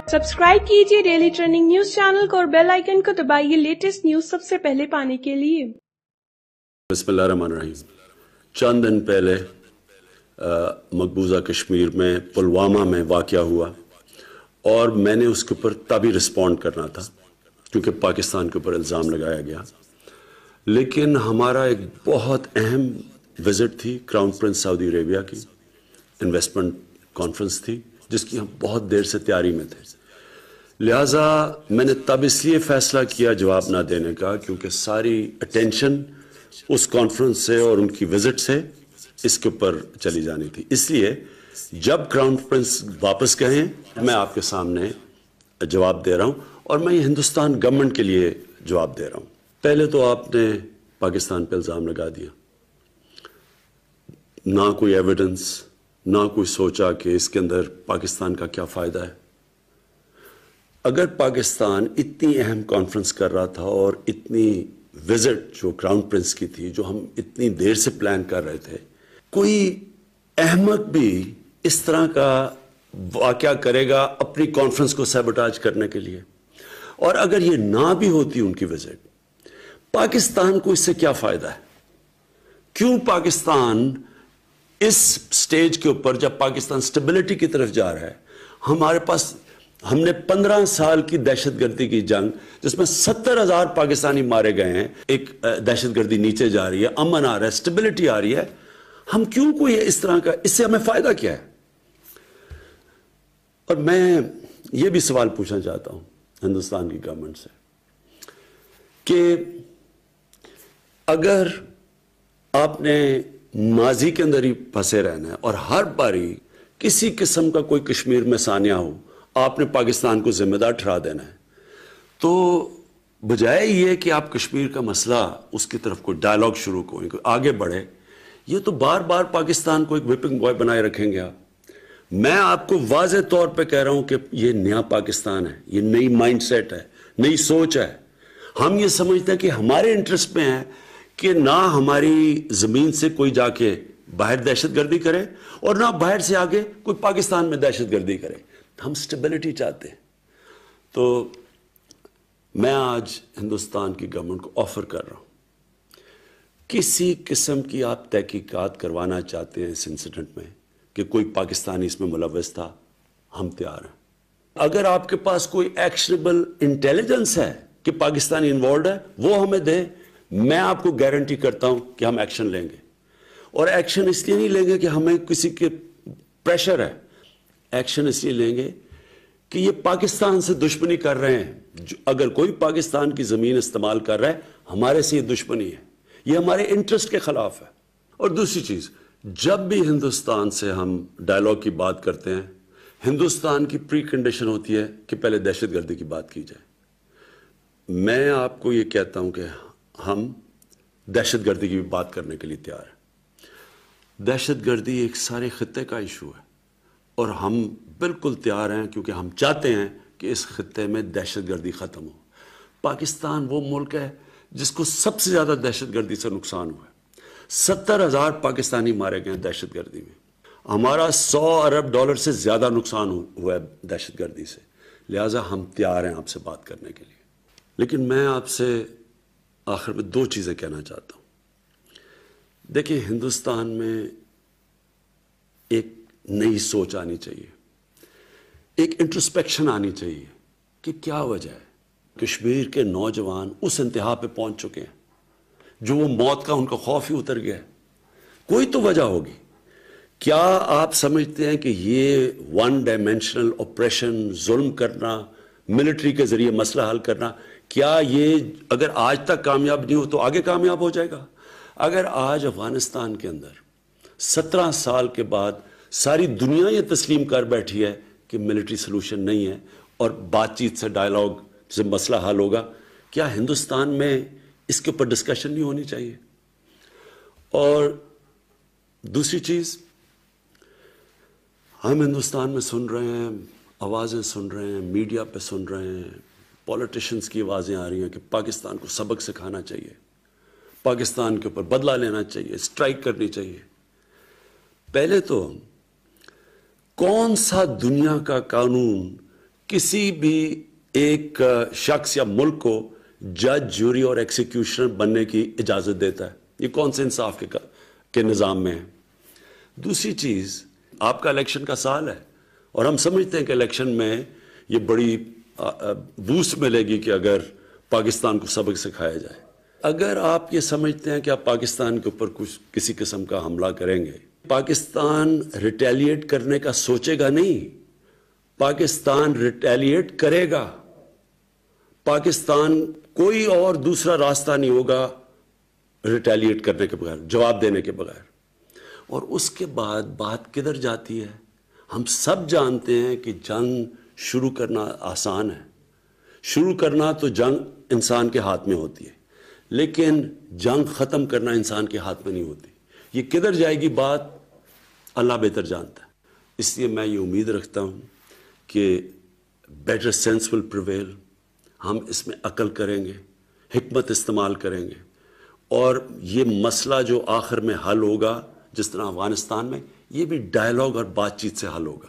Subscribe कीजिए daily trending news channel को और बेल आइकन को दबाइए लेटेस्ट न्यूज सबसे पहले पाने के लिए। बिस्मिल्लाहिर्रहमानिर्रहीम। चंद दिन पहले मकबूजा कश्मीर में पुलवामा में वाक़या हुआ और मैंने उसके ऊपर तभी रिस्पॉन्ड करना था क्योंकि पाकिस्तान के ऊपर इल्ज़ाम लगाया गया। लेकिन हमारा एक बहुत अहम विज़िट थी क्राउन प्रिंस सऊदी अरेबिया की, इन्वेस्टमेंट कॉन्फ्रेंस थी जिसकी हम बहुत देर से तैयारी में थे। लिहाजा मैंने तब इसलिए फ़ैसला किया जवाब ना देने का क्योंकि सारी अटेंशन उस कॉन्फ्रेंस से और उनकी विज़िट से इसके ऊपर चली जानी थी। इसलिए जब क्राउन प्रिंस वापस गए मैं आपके सामने जवाब दे रहा हूं और मैं हिंदुस्तान गवर्नमेंट के लिए जवाब दे रहा हूं। पहले तो आपने पाकिस्तान पर इल्ज़ाम लगा दिया, ना कोई एविडेंस, ना कोई सोचा कि इसके अंदर पाकिस्तान का क्या फ़ायदा है। अगर पाकिस्तान इतनी अहम कॉन्फ्रेंस कर रहा था और इतनी विजिट जो क्राउन प्रिंस की थी जो हम इतनी देर से प्लान कर रहे थे, कोई अहमक भी इस तरह का वाक़या करेगा अपनी कॉन्फ्रेंस को सैबोटाज करने के लिए। और अगर ये ना भी होती उनकी विजिट, पाकिस्तान को इससे क्या फ़ायदा है? क्यों पाकिस्तान इस स्टेज के ऊपर, जब पाकिस्तान स्टेबिलिटी की तरफ जा रहा है, हमारे पास हमने 15 साल की दहशतगर्दी की जंग जिसमें 70,000 पाकिस्तानी मारे गए हैं, एक दहशतगर्दी नीचे जा रही है, अमन आ रहा है, स्टेबिलिटी आ रही है, हम क्यों कोई इस तरह का, इससे हमें फायदा क्या है? और मैं ये भी सवाल पूछना चाहता हूं हिंदुस्तान की गवर्नमेंट से कि अगर आपने माजी के अंदर ही फंसे रहना है और हर बारी किसी किस्म का कोई कश्मीर में सानिया हो आपने पाकिस्तान को जिम्मेदार ठहरा देना है, तो बजाय ये कि आप कश्मीर का मसला उसकी तरफ कोई डायलॉग शुरू करें, कोई आगे बढ़े, ये तो बार बार पाकिस्तान को एक विपिंग बॉय बनाए रखेंगे आप। मैं आपको वाज़े तौर पे कह रहा हूं कि ये नया पाकिस्तान है, ये नई माइंडसेट है, नई सोच है। हम ये समझते हैं कि हमारे इंटरेस्ट में है कि ना हमारी ज़मीन से कोई जाके बाहर दहशतगर्दी करे और ना बाहर से आगे कोई पाकिस्तान में दहशतगर्दी करे। हम स्टेबिलिटी चाहते हैं। तो मैं आज हिंदुस्तान की गवर्नमेंट को ऑफर कर रहा हूं, किसी किस्म की आप तहकीकात करवाना चाहते हैं इस इंसिडेंट में कि कोई पाकिस्तानी इसमें मुलव्वस था, हम तैयार हैं। अगर आपके पास कोई एक्शनेबल इंटेलिजेंस है कि पाकिस्तानी इन्वॉल्व है, वो हमें दे, मैं आपको गारंटी करता हूं कि हम एक्शन लेंगे। और एक्शन इसलिए नहीं लेंगे कि हमें किसी के प्रेशर है, एक्शन इसलिए लेंगे कि ये पाकिस्तान से दुश्मनी कर रहे हैं। अगर कोई पाकिस्तान की ज़मीन इस्तेमाल कर रहा है, हमारे से ये दुश्मनी है, ये हमारे इंटरेस्ट के खिलाफ है। और दूसरी चीज़, जब भी हिंदुस्तान से हम डायलॉग की बात करते हैं, हिंदुस्तान की प्री कंडीशन होती है कि पहले दहशतगर्दी की बात की जाए। मैं आपको ये कहता हूं कि हम दहशतगर्दी की भी बात करने के लिए तैयार हैं। दहशतगर्दी एक सारे खित्ते का इशू है और हम बिल्कुल तैयार हैं क्योंकि हम चाहते हैं कि इस खित्ते में दहशतगर्दी ख़त्म हो। पाकिस्तान वो मुल्क है जिसको सबसे ज़्यादा दहशतगर्दी से नुकसान हुआ है। 70,000 पाकिस्तानी मारे गए हैं दहशतगर्दी में। हमारा $100 अरब से ज़्यादा नुकसान हुआ है दहशतगर्दी से। लिहाजा हम तैयार हैं आपसे बात करने के लिए। लेकिन मैं आपसे आखिर में 2 चीज़ें कहना चाहता हूँ। देखिए, हिंदुस्तान में एक नई सोच आनी चाहिए, एक इंट्रोस्पेक्शन आनी चाहिए कि क्या वजह है कश्मीर के नौजवान उस इंतहा पे पहुंच चुके हैं जो वो मौत का उनका खौफ ही उतर गया है। कोई तो वजह होगी। क्या आप समझते हैं कि ये वन डायमेंशनल ऑपरेशन, जुल्म करना, मिलिट्री के जरिए मसला हल करना, क्या ये अगर आज तक कामयाब नहीं हो तो आगे कामयाब हो जाएगा? अगर आज अफगानिस्तान के अंदर 17 साल के बाद सारी दुनिया ये तस्लीम कर बैठी है कि मिलिट्री सोल्यूशन नहीं है और बातचीत से, डायलॉग से मसला हल होगा, क्या हिंदुस्तान में इसके ऊपर डिस्कशन नहीं होनी चाहिए? और दूसरी चीज़, हम हिंदुस्तान में सुन रहे हैं, आवाज़ें सुन रहे हैं, मीडिया पे सुन रहे हैं, पॉलिटिशियंस की आवाज़ें आ रही हैं कि पाकिस्तान को सबक सिखाना चाहिए, पाकिस्तान के ऊपर बदला लेना चाहिए, स्ट्राइक करनी चाहिए। पहले तो कौन सा दुनिया का कानून کسی بھی ایک شخص یا ملک کو جج، جوری اور ایکسیکیوشنر بننے کی اجازت دیتا ہے؟ یہ کون سے انصاف کے نظام میں ہے؟ دوسری چیز، آپ کا الیکشن کا سال ہے اور ہم سمجھتے ہیں کہ الیکشن میں یہ بڑی بوسٹ ملے گی کہ اگر پاکستان کو سبق سکھایا جائے۔ اگر آپ یہ سمجھتے ہیں کہ آپ پاکستان کے اوپر کچھ کسی قسم کا حملہ کریں گے، پاکستان ریٹیلیٹ کرنے کا سوچے گا نہیں، پاکستان ریٹیلیٹ کرے گا۔ پاکستان کوئی اور دوسرا راستہ نہیں ہوگا ریٹیلیٹ کرنے کے بغیر، جواب دینے کے بغیر۔ اور اس کے بعد بات کدھر جاتی ہے؟ ہم سب جانتے ہیں کہ جنگ شروع کرنا آسان ہے، شروع کرنا تو جنگ انسان کے ہاتھ میں ہوتی ہے، لیکن جنگ ختم کرنا انسان کے ہاتھ میں نہیں ہوتی۔ یہ کدھر جائے گی بات اللہ بہتر جانتا ہے۔ اس لیے میں یہ امید رکھتا ہوں کہ بیٹر سینس ول پریویل، ہم اس میں عقل کریں گے، حکمت استعمال کریں گے، اور یہ مسئلہ جو آخر میں حل ہوگا جس طرح افغانستان میں، یہ بھی ڈائیلاگ اور بات چیت سے حل ہوگا۔